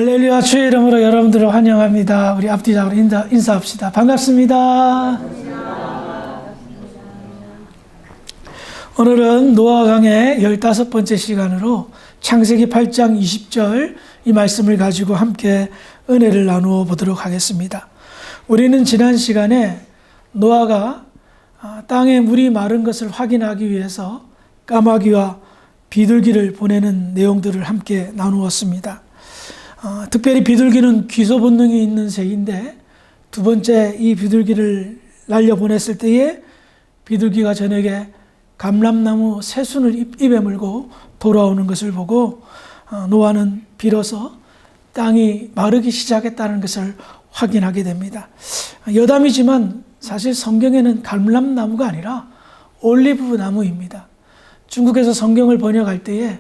할렐루야. 주의 이름으로 여러분들을 환영합니다. 우리 앞뒤적으로 인사합시다. 반갑습니다. 오늘은 노아강의 15번째 시간으로 창세기 8장 20절 이 말씀을 가지고 함께 은혜를 나누어 보도록 하겠습니다. 우리는 지난 시간에 노아가 땅에 물이 마른 것을 확인하기 위해서 까마귀와 비둘기를 보내는 내용들을 함께 나누었습니다. 특별히 비둘기는 귀소 본능이 있는 새인데 두 번째 이 비둘기를 날려보냈을 때에 비둘기가 저녁에 감람나무 새순을 입에 물고 돌아오는 것을 보고 노아는 비로소 땅이 마르기 시작했다는 것을 확인하게 됩니다. 여담이지만 사실 성경에는 감람나무가 아니라 올리브 나무입니다. 중국에서 성경을 번역할 때에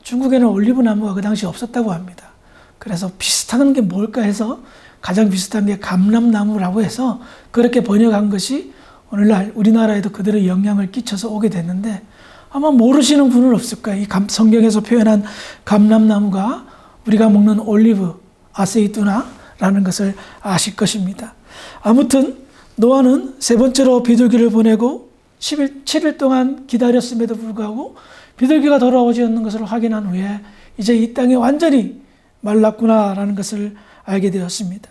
중국에는 올리브 나무가 그 당시 없었다고 합니다. 그래서 비슷한 게 뭘까 해서 가장 비슷한 게 감람나무라고 해서 그렇게 번역한 것이 오늘날 우리나라에도 그대로 영향을 끼쳐서 오게 됐는데 아마 모르시는 분은 없을 거예요. 이 성경에서 표현한 감람나무가 우리가 먹는 올리브, 아세이투나라는 것을 아실 것입니다. 아무튼 노아는 세 번째로 비둘기를 보내고 7일 동안 기다렸음에도 불구하고 비둘기가 돌아오지 않는 것을 확인한 후에 이제 이 땅이 완전히 말랐구나라는 것을 알게 되었습니다.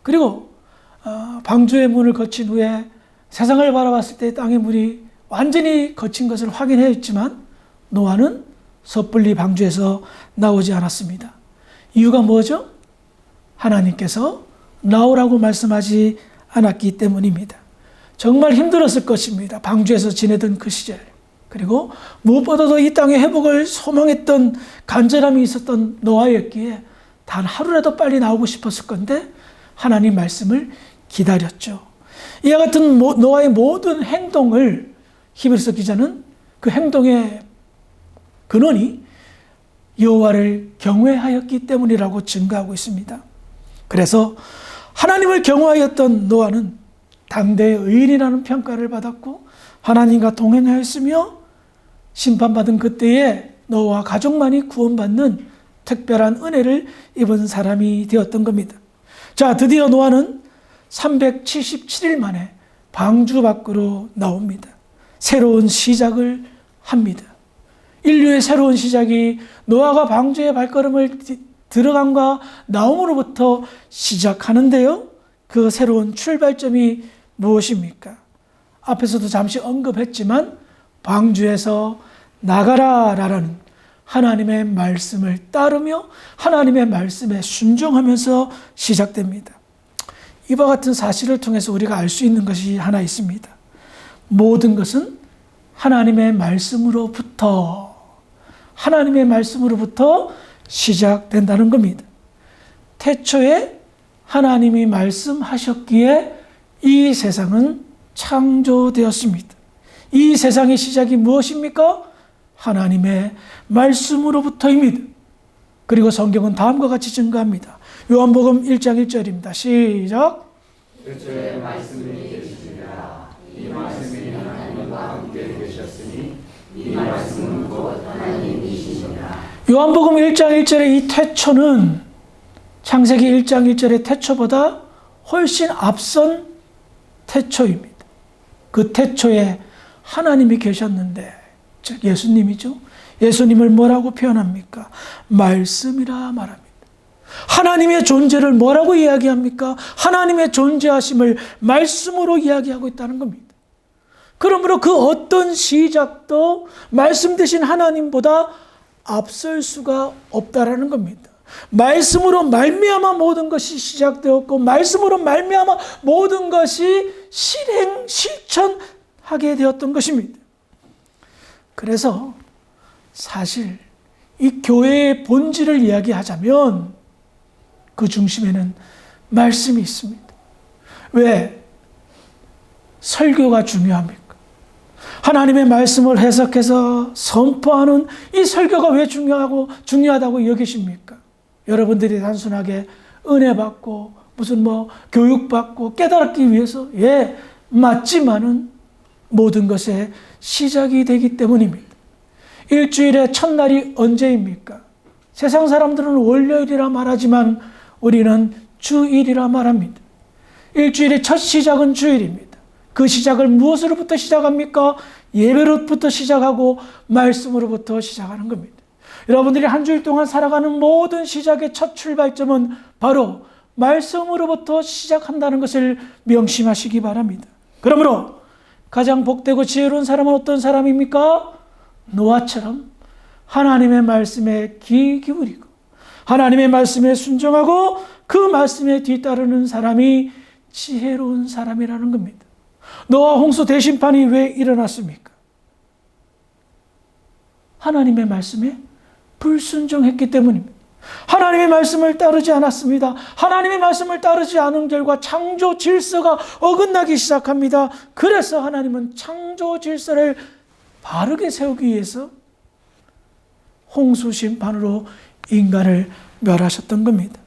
그리고 방주의 문을 거친 후에 세상을 바라봤을 때 땅의 물이 완전히 거친 것을 확인했지만 노아는 섣불리 방주에서 나오지 않았습니다. 이유가 뭐죠? 하나님께서 나오라고 말씀하지 않았기 때문입니다. 정말 힘들었을 것입니다. 방주에서 지내던 그 시절. 그리고 무엇보다도 이 땅의 회복을 소망했던 간절함이 있었던 노아였기에 단 하루라도 빨리 나오고 싶었을 건데 하나님 말씀을 기다렸죠. 이와 같은 노아의 모든 행동을 히브리서 기자는 그 행동의 근원이 여호와를 경외하였기 때문이라고 증거하고 있습니다. 그래서 하나님을 경외하였던 노아는 당대의 의인이라는 평가를 받았고 하나님과 동행하였으며 심판받은 그때에 노아와 가족만이 구원받는 특별한 은혜를 입은 사람이 되었던 겁니다. 자, 드디어 노아는 377일 만에 방주 밖으로 나옵니다. 새로운 시작을 합니다. 인류의 새로운 시작이 노아가 방주에 발걸음을 들어간과 나옴으로부터 시작하는데요. 그 새로운 출발점이 무엇입니까? 앞에서도 잠시 언급했지만 방주에서 나가라라는 하나님의 말씀을 따르며 하나님의 말씀에 순종하면서 시작됩니다. 이와 같은 사실을 통해서 우리가 알 수 있는 것이 하나 있습니다. 모든 것은 하나님의 말씀으로부터 시작된다는 겁니다. 태초에 하나님이 말씀하셨기에 이 세상은 창조되었습니다. 이 세상의 시작이 무엇입니까? 하나님의 말씀으로부터입니다. 그리고 성경은 다음과 같이 증거합니다. 요한복음 1장 1절입니다. 시작. 태초에 말씀이 계시니라. 이 말씀이 하나님과 함께 계셨으니 이 말씀은 곧 하나님이시니라. 요한복음 1장 1절의 이 태초는 창세기 1장 1절의 태초보다 훨씬 앞선 태초입니다. 그 태초에 하나님이 계셨는데, 즉 예수님이죠. 예수님을 뭐라고 표현합니까? 말씀이라 말합니다. 하나님의 존재를 뭐라고 이야기합니까? 하나님의 존재하심을 말씀으로 이야기하고 있다는 겁니다. 그러므로 그 어떤 시작도 말씀 대신 하나님보다 앞설 수가 없다라는 겁니다. 말씀으로 말미암아 모든 것이 시작되었고 말씀으로 말미암아 모든 것이 실천하게 되었던 것입니다. 그래서 사실 이 교회의 본질을 이야기하자면 그 중심에는 말씀이 있습니다. 왜? 설교가 중요합니까? 하나님의 말씀을 해석해서 선포하는 이 설교가 왜 중요하다고 여기십니까? 여러분들이 단순하게 은혜 받고 무슨 교육 받고 깨달기 위해서 맞지만은 모든 것의 시작이 되기 때문입니다. 일주일의 첫날이 언제입니까? 세상 사람들은 월요일이라 말하지만 우리는 주일이라 말합니다. 일주일의 첫 시작은 주일입니다. 그 시작을 무엇으로부터 시작합니까? 예배로부터 시작하고 말씀으로부터 시작하는 겁니다. 여러분들이 한 주일 동안 살아가는 모든 시작의 첫 출발점은 바로 말씀으로부터 시작한다는 것을 명심하시기 바랍니다. 그러므로 가장 복되고 지혜로운 사람은 어떤 사람입니까? 노아처럼 하나님의 말씀에 귀 기울이고 하나님의 말씀에 순종하고 그 말씀에 뒤따르는 사람이 지혜로운 사람이라는 겁니다. 노아 홍수 대심판이 왜 일어났습니까? 하나님의 말씀에 불순종했기 때문입니다. 하나님의 말씀을 따르지 않았습니다. 하나님의 말씀을 따르지 않은 결과 창조 질서가 어긋나기 시작합니다. 그래서 하나님은 창조 질서를 바르게 세우기 위해서 홍수 심판으로 인간을 멸하셨던 겁니다.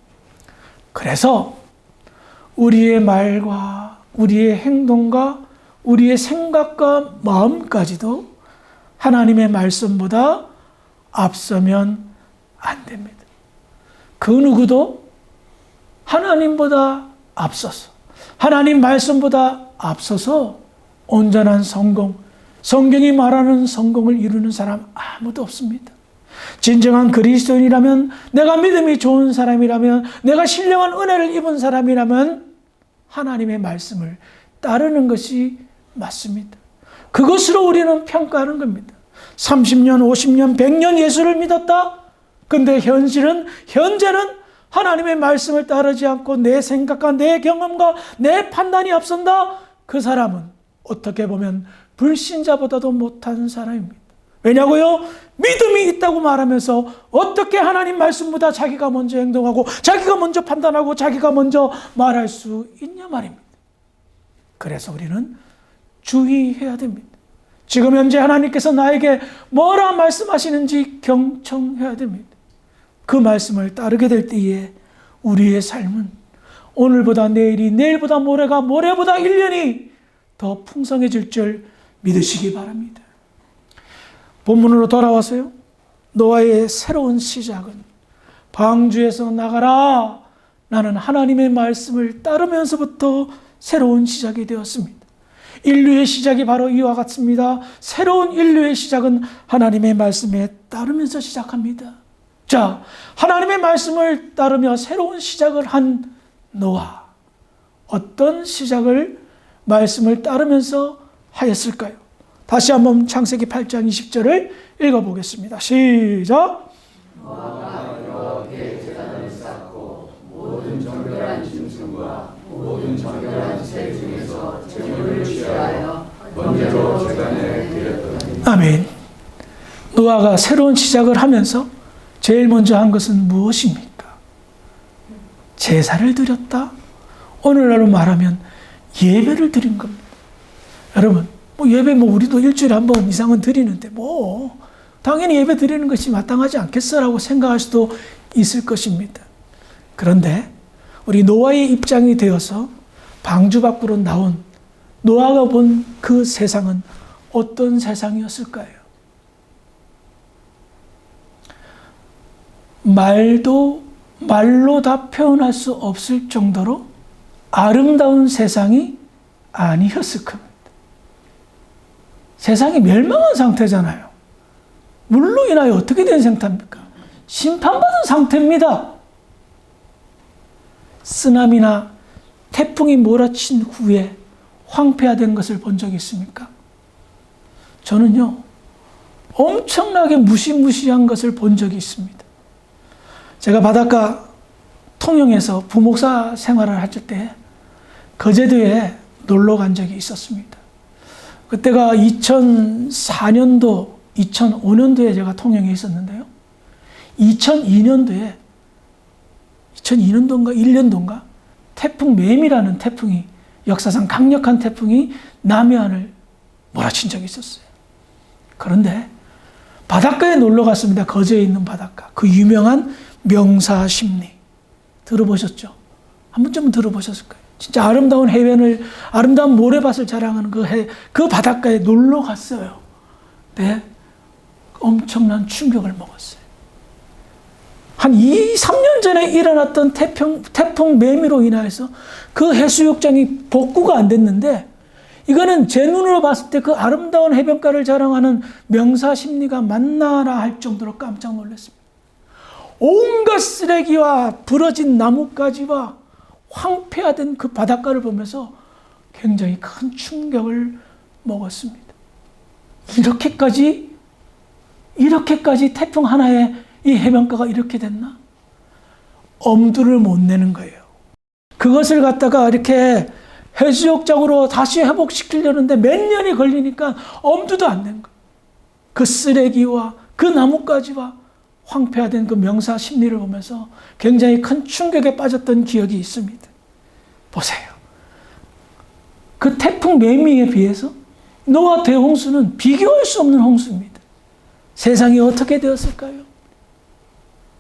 그래서 우리의 말과 우리의 행동과 우리의 생각과 마음까지도 하나님의 말씀보다 앞서면 안 됩니다. 그 누구도 하나님보다 앞서서 하나님 말씀보다 앞서서 온전한 성공, 성경이 말하는 성공을 이루는 사람 아무도 없습니다. 진정한 그리스도인이라면, 내가 믿음이 좋은 사람이라면, 내가 신령한 은혜를 입은 사람이라면 하나님의 말씀을 따르는 것이 맞습니다. 그것으로 우리는 평가하는 겁니다. 30년, 50년, 100년 예수를 믿었다? 근데 현재는 하나님의 말씀을 따르지 않고 내 생각과 내 경험과 내 판단이 앞선다? 그 사람은 어떻게 보면 불신자보다도 못한 사람입니다. 왜냐고요? 믿음이 있다고 말하면서 어떻게 하나님 말씀보다 자기가 먼저 행동하고 자기가 먼저 판단하고 자기가 먼저 말할 수 있냐 말입니다. 그래서 우리는 주의해야 됩니다. 지금 현재 하나님께서 나에게 뭐라 말씀하시는지 경청해야 됩니다. 그 말씀을 따르게 될 때에 우리의 삶은 오늘보다 내일이, 내일보다 모레가, 모레보다 1년이 더 풍성해질 줄 믿으시기 바랍니다. 본문으로 돌아와서요. 노아의 새로운 시작은 방주에서 나가라. 나는 하나님의 말씀을 따르면서부터 새로운 시작이 되었습니다. 인류의 시작이 바로 이와 같습니다. 새로운 인류의 시작은 하나님의 말씀에 따르면서 시작합니다. 자, 하나님의 말씀을 따르며 새로운 시작을 한 노아. 어떤 시작을 말씀을 따르면서 하였을까요? 다시 한번 창세기 8장 20절을 읽어보겠습니다. 시작! 노아가 여호와께 제단을 쌓고 모든 정결한 짐승과 모든 정결한 새 중에서 제물을 취하여 번제로 제단에 드렸더니. 아멘. 노아가 새로운 시작을 하면서 제일 먼저 한 것은 무엇입니까? 제사를 드렸다. 오늘날로 말하면 예배를 드린 겁니다. 여러분, 예배 우리도 일주일에 한 번 이상은 드리는데 당연히 예배 드리는 것이 마땅하지 않겠어라고 생각할 수도 있을 것입니다. 그런데 우리 노아의 입장이 되어서 방주 밖으로 나온 노아가 본 그 세상은 어떤 세상이었을까요? 말로 다 표현할 수 없을 정도로 아름다운 세상이 아니었을 겁니다. 세상이 멸망한 상태잖아요. 물로 인하여 어떻게 된 상태입니까? 심판받은 상태입니다. 쓰나미나 태풍이 몰아친 후에 황폐화된 것을 본 적이 있습니까? 저는요, 엄청나게 무시무시한 것을 본 적이 있습니다. 제가 바닷가 통영에서 부목사 생활을 할 때 거제도에 놀러 간 적이 있었습니다. 그때가 2004년도, 2005년도에 제가 통영에 있었는데요. 2002년도인가 1년도인가 태풍 매미라는 태풍이, 역사상 강력한 태풍이 남해안을 몰아친 적이 있었어요. 그런데 바닷가에 놀러 갔습니다. 거제에 있는 바닷가. 그 유명한 명사십리. 들어보셨죠? 한 번쯤은 들어보셨을 거예요. 진짜 아름다운 해변을, 아름다운 모래밭을 자랑하는 그 바닷가에 놀러 갔어요. 네, 엄청난 충격을 먹었어요. 한 2, 3년 전에 일어났던 태풍 매미로 인해서 그 해수욕장이 복구가 안 됐는데, 이거는 제 눈으로 봤을 때 그 아름다운 해변가를 자랑하는 명사십리가 맞나라 할 정도로 깜짝 놀랐습니다. 온갖 쓰레기와 부러진 나뭇가지와 황폐화된 그 바닷가를 보면서 굉장히 큰 충격을 먹었습니다. 이렇게까지 태풍 하나에 이 해변가가 이렇게 됐나? 엄두를 못 내는 거예요. 그것을 갖다가 이렇게 해수욕장으로 다시 회복시키려는데 몇 년이 걸리니까 엄두도 안 낸 거예요. 그 쓰레기와 그 나뭇가지와 황폐화된 그 명사 심리를 보면서 굉장히 큰 충격에 빠졌던 기억이 있습니다. 보세요. 그 태풍 매미에 비해서 노아 대홍수는 비교할 수 없는 홍수입니다. 세상이 어떻게 되었을까요?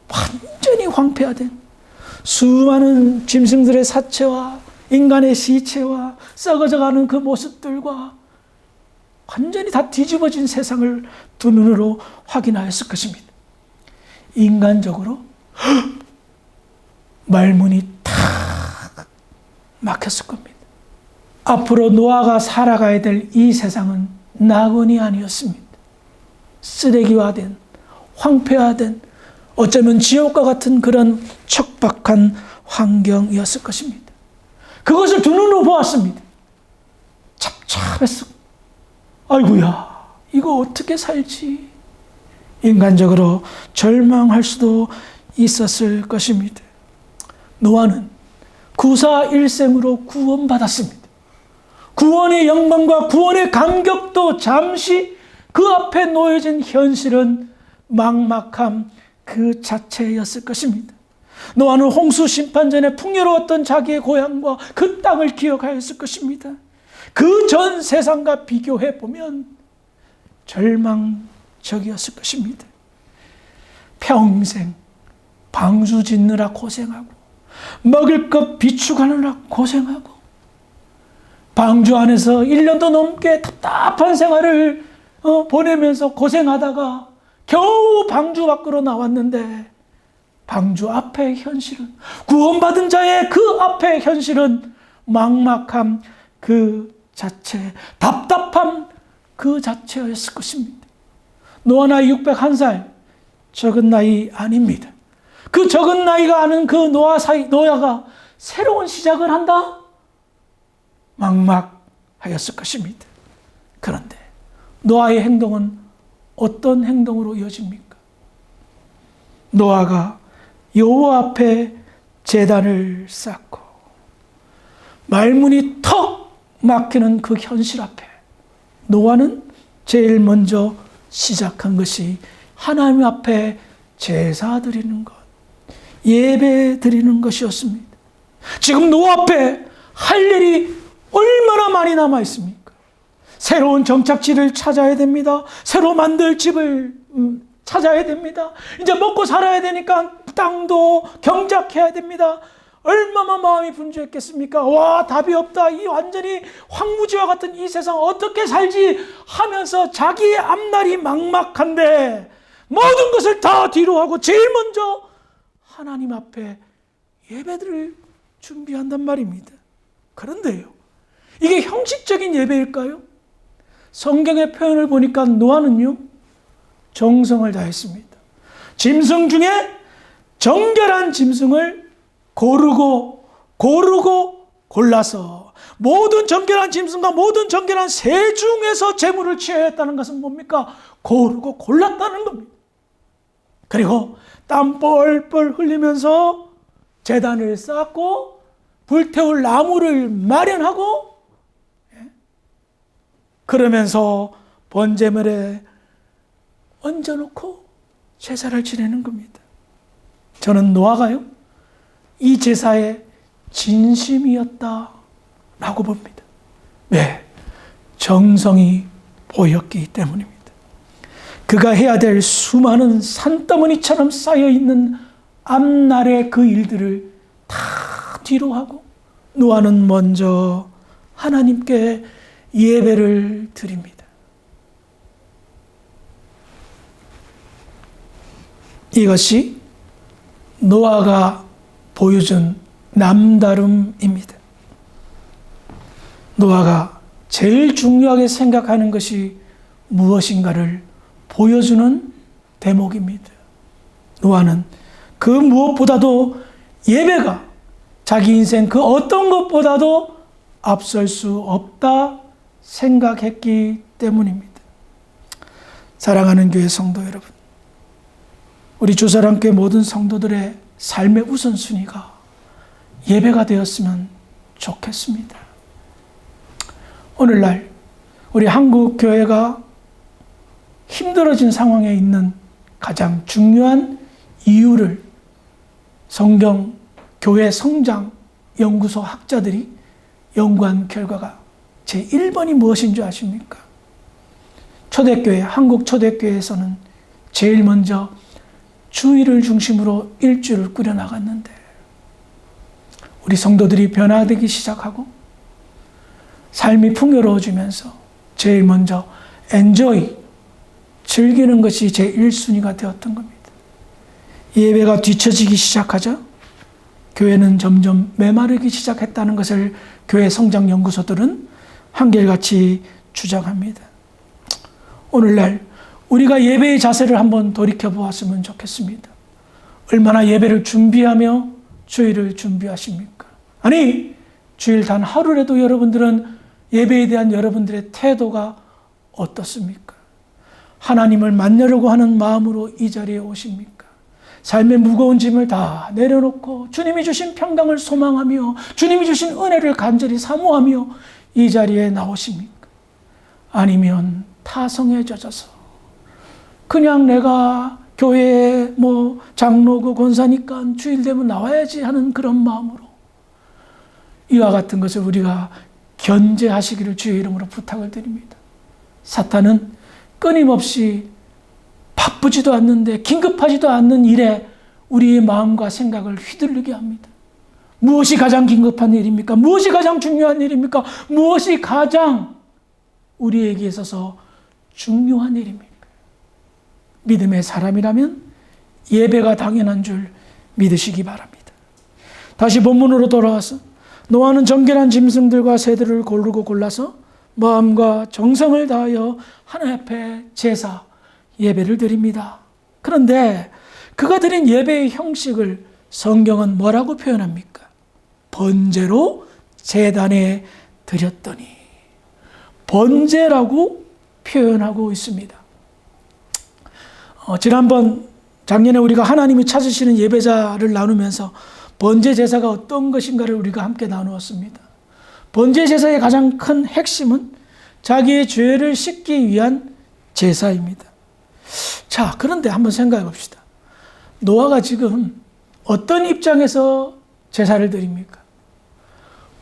완전히 황폐화된 수많은 짐승들의 사체와 인간의 시체와 썩어져가는 그 모습들과 완전히 다 뒤집어진 세상을 두 눈으로 확인하였을 것입니다. 인간적으로 말문이 탁 막혔을 겁니다. 앞으로 노아가 살아가야 될 이 세상은 낙원이 아니었습니다. 쓰레기화된, 황폐화된, 어쩌면 지옥과 같은 그런 척박한 환경이었을 것입니다. 그것을 두 눈으로 보았습니다. 잡잡했어. 아이고야, 이거 어떻게 살지? 인간적으로 절망할 수도 있었을 것입니다. 노아는 구사 일생으로 구원받았습니다. 구원의 영광과 구원의 감격도 잠시 그 앞에 놓여진 현실은 막막함 그 자체였을 것입니다. 노아는 홍수 심판 전에 풍요로웠던 자기의 고향과 그 땅을 기억하였을 것입니다. 그 전 세상과 비교해 보면 절망적이었을 것입니다. 평생 방주 짓느라 고생하고 먹을 것 비축하느라 고생하고 방주 안에서 1년도 넘게 답답한 생활을 보내면서 고생하다가 겨우 방주 밖으로 나왔는데 방주 앞의 현실은, 구원받은 자의 그 앞의 현실은 막막함 그 자체, 답답함 그 자체였을 것입니다. 노아 나이 601살, 적은 나이 아닙니다. 그 적은 나이가 아는 그 노아가 새로운 시작을 한다? 막막하였을 것입니다. 그런데 노아의 행동은 어떤 행동으로 이어집니까? 노아가 여호와 앞에 제단을 쌓고 말문이 턱 막히는 그 현실 앞에 노아는 제일 먼저 시작한 것이 하나님 앞에 제사 드리는 것, 예배 드리는 것이었습니다. 지금 노아 앞에 할 일이 얼마나 많이 남아 있습니까? 새로운 정착지를 찾아야 됩니다. 새로 만들 집을 찾아야 됩니다. 이제 먹고 살아야 되니까 땅도 경작해야 됩니다. 얼마나 마음이 분주했겠습니까? 와, 답이 없다. 이 완전히 황무지와 같은 이 세상 어떻게 살지 하면서 자기의 앞날이 막막한데 모든 것을 다 뒤로 하고 제일 먼저 하나님 앞에 예배들을 준비한단 말입니다. 그런데요, 이게 형식적인 예배일까요? 성경의 표현을 보니까 노아는요, 정성을 다했습니다. 짐승 중에 정결한 짐승을 고르고 골라서 모든 정결한 짐승과 모든 정결한 새 중에서 제물을 취해야 했다는 것은 뭡니까? 고르고 골랐다는 겁니다. 그리고 땀 뻘뻘 흘리면서 제단을 쌓고 불태울 나무를 마련하고 그러면서 번제물에 얹어놓고 제사를 지내는 겁니다. 저는 노아가요, 이 제사의 진심이었다라고 봅니다. 왜? 정성이 보였기 때문입니다. 그가 해야 될 수많은 산더미처럼 쌓여있는 앞날의 그 일들을 다 뒤로 하고 노아는 먼저 하나님께 예배를 드립니다. 이것이 노아가 보여준 남다름입니다. 노아가 제일 중요하게 생각하는 것이 무엇인가를 보여주는 대목입니다. 노아는 그 무엇보다도 예배가 자기 인생 그 어떤 것보다도 앞설 수 없다 생각했기 때문입니다. 사랑하는 교회 성도 여러분, 우리 주사랑교회 모든 성도들의 삶의 우선순위가 예배가 되었으면 좋겠습니다. 오늘날 우리 한국 교회가 힘들어진 상황에 있는 가장 중요한 이유를 성경 교회 성장 연구소 학자들이 연구한 결과가 제1번이 무엇인 줄 아십니까? 초대교회, 한국 초대교회에서는 제일 먼저 주일을 중심으로 일주일을 꾸려나갔는데 우리 성도들이 변화되기 시작하고 삶이 풍요로워지면서 제일 먼저 엔조이, 즐기는 것이 제1순위가 되었던 겁니다. 예배가 뒤처지기 시작하자 교회는 점점 메마르기 시작했다는 것을 교회 성장 연구소들은 한결같이 주장합니다. 오늘날 우리가 예배의 자세를 한번 돌이켜 보았으면 좋겠습니다. 얼마나 예배를 준비하며 주일을 준비하십니까? 아니, 주일 단 하루라도 여러분들은 예배에 대한 여러분들의 태도가 어떻습니까? 하나님을 만나려고 하는 마음으로 이 자리에 오십니까? 삶의 무거운 짐을 다 내려놓고 주님이 주신 평강을 소망하며 주님이 주신 은혜를 간절히 사모하며 이 자리에 나오십니까? 아니면 타성에 젖어서 그냥 내가 교회에 장로고 권사니까 주일 되면 나와야지 하는 그런 마음으로 이와 같은 것을 우리가 견제하시기를 주의 이름으로 부탁을 드립니다. 사탄은 끊임없이 바쁘지도 않는데 긴급하지도 않는 일에 우리의 마음과 생각을 휘둘리게 합니다. 무엇이 가장 긴급한 일입니까? 무엇이 가장 중요한 일입니까? 무엇이 가장 우리에게 있어서 중요한 일입니까? 믿음의 사람이라면 예배가 당연한 줄 믿으시기 바랍니다. 다시 본문으로 돌아와서 노아는 정결한 짐승들과 새들을 고르고 골라서 마음과 정성을 다하여 하나님 앞에 제사, 예배를 드립니다. 그런데 그가 드린 예배의 형식을 성경은 뭐라고 표현합니까? 번제로 제단에 드렸더니, 번제라고 표현하고 있습니다. 작년에 우리가 하나님이 찾으시는 예배자를 나누면서 번제 제사가 어떤 것인가를 우리가 함께 나누었습니다. 번제 제사의 가장 큰 핵심은 자기의 죄를 씻기 위한 제사입니다. 자, 그런데 한번 생각해 봅시다. 노아가 지금 어떤 입장에서 제사를 드립니까?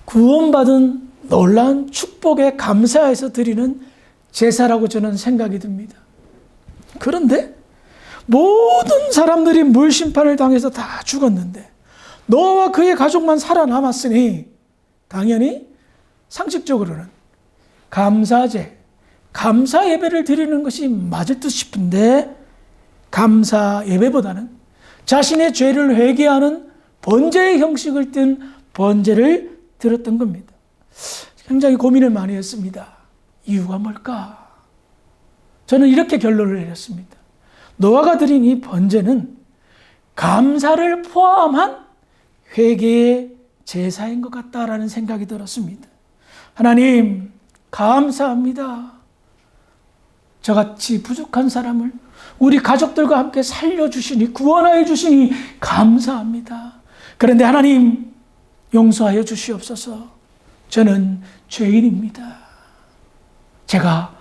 구원받은 놀라운 축복에 감사해서 드리는 제사라고 저는 생각이 듭니다. 그런데 모든 사람들이 물심판을 당해서 다 죽었는데 노아와 그의 가족만 살아남았으니 당연히 상식적으로는 감사제, 감사 예배를 드리는 것이 맞을 듯 싶은데 감사 예배보다는 자신의 죄를 회개하는 번제의 형식을 띤 번제를 드렸던 겁니다. 굉장히 고민을 많이 했습니다. 이유가 뭘까? 저는 이렇게 결론을 내렸습니다. 노아가 드린 이 번제는 감사를 포함한 회개의 제사인 것 같다라는 생각이 들었습니다. 하나님, 감사합니다. 저같이 부족한 사람을 우리 가족들과 함께 살려주시니, 구원하여 주시니 감사합니다. 그런데 하나님, 용서하여 주시옵소서. 저는 죄인입니다. 제가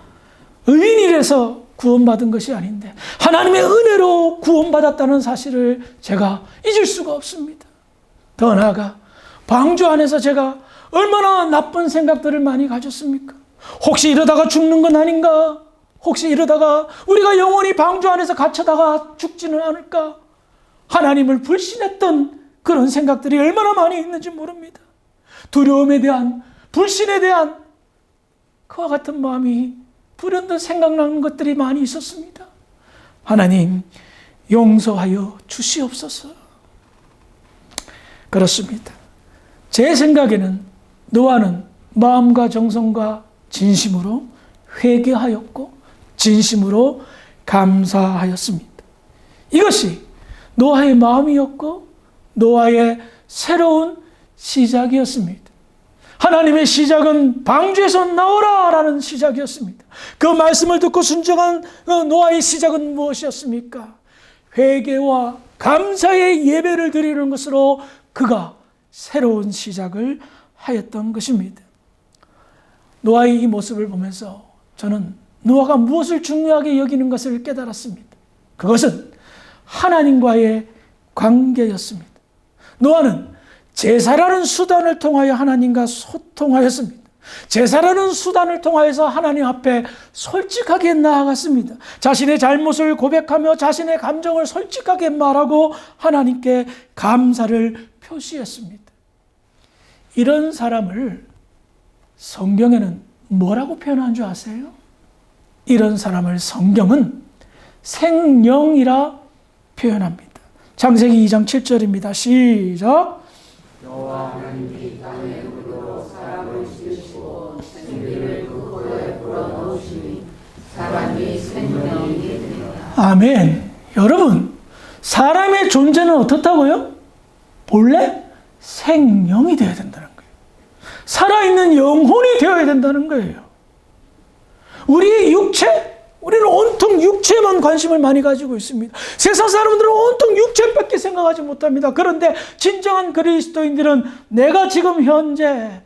의인이라서 구원받은 것이 아닌데 하나님의 은혜로 구원받았다는 사실을 제가 잊을 수가 없습니다. 더 나아가 방주 안에서 제가 얼마나 나쁜 생각들을 많이 가졌습니까? 혹시 이러다가 죽는 건 아닌가? 혹시 이러다가 우리가 영원히 방주 안에서 갇혀다가 죽지는 않을까? 하나님을 불신했던 그런 생각들이 얼마나 많이 있는지 모릅니다. 두려움에 대한, 불신에 대한 그와 같은 마음이 불현듯 생각나는 것들이 많이 있었습니다. 하나님, 용서하여 주시옵소서. 그렇습니다. 제 생각에는 노아는 마음과 정성과 진심으로 회개하였고 진심으로 감사하였습니다. 이것이 노아의 마음이었고 노아의 새로운 시작이었습니다. 하나님의 시작은 방주에서 나오라 라는 시작이었습니다. 그 말씀을 듣고 순종한 노아의 시작은 무엇이었습니까? 회개와 감사의 예배를 드리는 것으로 그가 새로운 시작을 하였던 것입니다. 노아의 이 모습을 보면서 저는 노아가 무엇을 중요하게 여기는 것을 깨달았습니다. 그것은 하나님과의 관계였습니다. 노아는 제사라는 수단을 통하여 하나님과 소통하였습니다. 제사라는 수단을 통하여서 하나님 앞에 솔직하게 나아갔습니다. 자신의 잘못을 고백하며 자신의 감정을 솔직하게 말하고 하나님께 감사를 표시했습니다. 이런 사람을 성경에는 뭐라고 표현한 줄 아세요? 이런 사람을 성경은 생령이라 표현합니다. 창세기 2장 7절입니다. 시작. 여호와 하나님이 땅의 물로 사람을 지으시고 생기를 그 코에 불어넣으시니 사람이 생명이 되니라. 아멘. 여러분, 사람의 존재는 어떻다고요? 본래 생명이 되어야 된다는 거예요. 살아있는 영혼이 되어야 된다는 거예요. 우리의 육체, 우리는 온통 육체만 관심을 많이 가지고 있습니다. 세상 사람들은 온통 육체밖에 생각하지 못합니다. 그런데 진정한 그리스도인들은 내가 지금 현재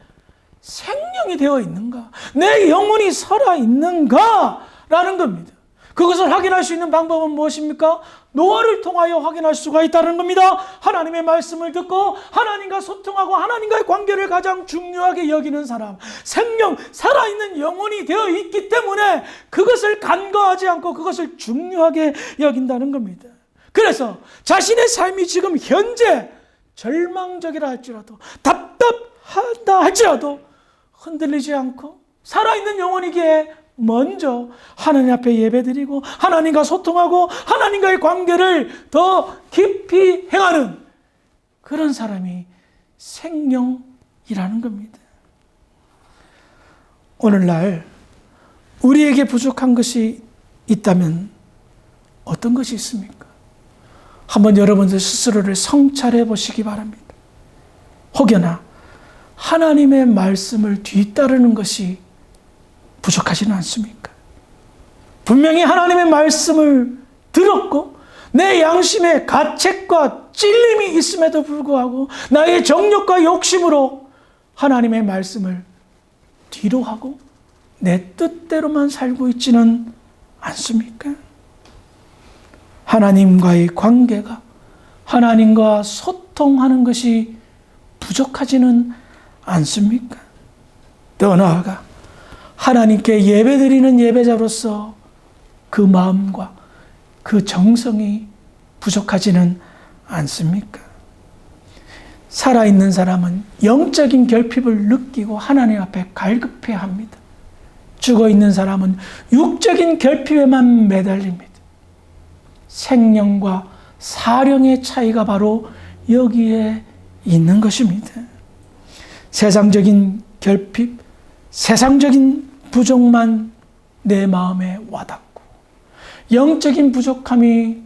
생명이 되어 있는가? 내 영혼이 살아있는가? 라는 겁니다. 그것을 확인할 수 있는 방법은 무엇입니까? 노아를 통하여 확인할 수가 있다는 겁니다. 하나님의 말씀을 듣고 하나님과 소통하고 하나님과의 관계를 가장 중요하게 여기는 사람, 생명, 살아있는 영혼이 되어 있기 때문에 그것을 간과하지 않고 그것을 중요하게 여긴다는 겁니다. 그래서 자신의 삶이 지금 현재 절망적이라 할지라도 답답하다 할지라도 흔들리지 않고 살아있는 영혼이기에 먼저 하나님 앞에 예배드리고 하나님과 소통하고 하나님과의 관계를 더 깊이 행하는 그런 사람이 생명이라는 겁니다. 오늘날 우리에게 부족한 것이 있다면 어떤 것이 있습니까? 한번 여러분들 스스로를 성찰해 보시기 바랍니다. 혹여나 하나님의 말씀을 뒤따르는 것이 부족하지는 않습니까? 분명히 하나님의 말씀을 들었고 내 양심에 가책과 찔림이 있음에도 불구하고 나의 정욕과 욕심으로 하나님의 말씀을 뒤로 하고 내 뜻대로만 살고 있지는 않습니까? 하나님과의 관계가 하나님과 소통하는 것이 부족하지는 않습니까? 더 나아가 하나님께 예배드리는 예배자로서 그 마음과 그 정성이 부족하지는 않습니까? 살아있는 사람은 영적인 결핍을 느끼고 하나님 앞에 갈급해야 합니다. 죽어있는 사람은 육적인 결핍에만 매달립니다. 생명과 사령의 차이가 바로 여기에 있는 것입니다. 세상적인 결핍, 세상적인 부족만 내 마음에 와닿고 영적인 부족함이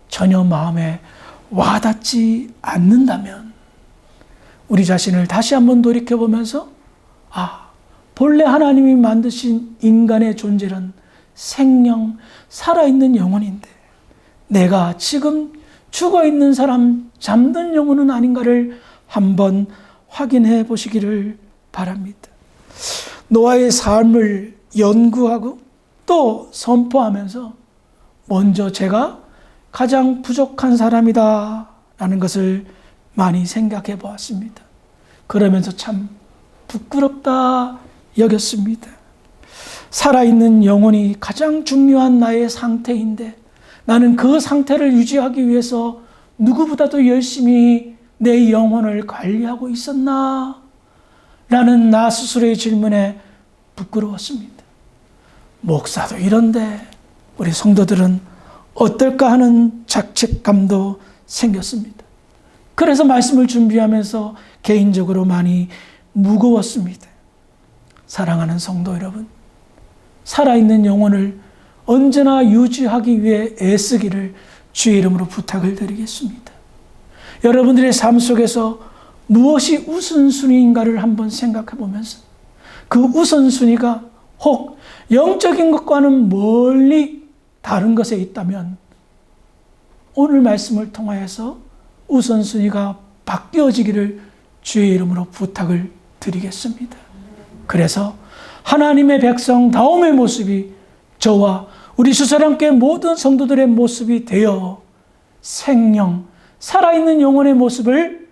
전혀 마음에 와닿지 않는다면 우리 자신을 다시 한번 돌이켜보면서 본래 하나님이 만드신 인간의 존재는 생명, 살아있는 영혼인데 내가 지금 죽어있는 사람, 잠든 영혼은 아닌가를 한번 확인해 보시기를 바랍니다. 노아의 삶을 연구하고 또 선포하면서 먼저 제가 가장 부족한 사람이다 라는 것을 많이 생각해 보았습니다. 그러면서 참 부끄럽다 여겼습니다. 살아있는 영혼이 가장 중요한 나의 상태인데 나는 그 상태를 유지하기 위해서 누구보다도 열심히 내 영혼을 관리하고 있었나? 라는 나 스스로의 질문에 부끄러웠습니다. 목사도 이런데 우리 성도들은 어떨까 하는 자책감도 생겼습니다. 그래서 말씀을 준비하면서 개인적으로 많이 무거웠습니다. 사랑하는 성도 여러분, 살아있는 영혼을 언제나 유지하기 위해 애쓰기를 주의 이름으로 부탁을 드리겠습니다. 여러분들의 삶 속에서 무엇이 우선순위인가를 한번 생각해 보면서 그 우선순위가 혹 영적인 것과는 멀리 다른 것에 있다면 오늘 말씀을 통하여서 우선순위가 바뀌어지기를 주의 이름으로 부탁을 드리겠습니다. 그래서 하나님의 백성다움의 모습이 저와 우리 주사랑교회 모든 성도들의 모습이 되어 생명, 살아있는 영혼의 모습을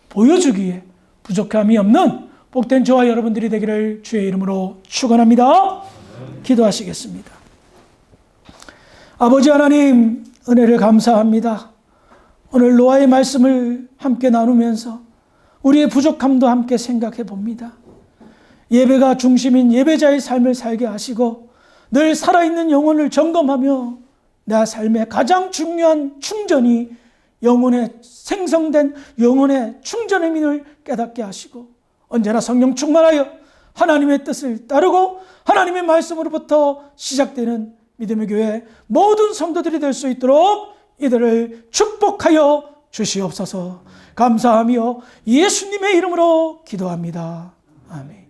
보여주기에 부족함이 없는 복된 저와 여러분들이 되기를 주의 이름으로 축원합니다. 기도하시겠습니다. 아버지 하나님, 은혜를 감사합니다. 오늘 노아의 말씀을 함께 나누면서 우리의 부족함도 함께 생각해 봅니다. 예배가 중심인 예배자의 삶을 살게 하시고 늘 살아있는 영혼을 점검하며 내 삶의 가장 중요한 충전이 영혼의 생성된 영혼의 충전의 민을 깨닫게 하시고 언제나 성령 충만하여 하나님의 뜻을 따르고 하나님의 말씀으로부터 시작되는 믿음의 교회 모든 성도들이 될 수 있도록 이들을 축복하여 주시옵소서. 감사하며 예수님의 이름으로 기도합니다. 아멘.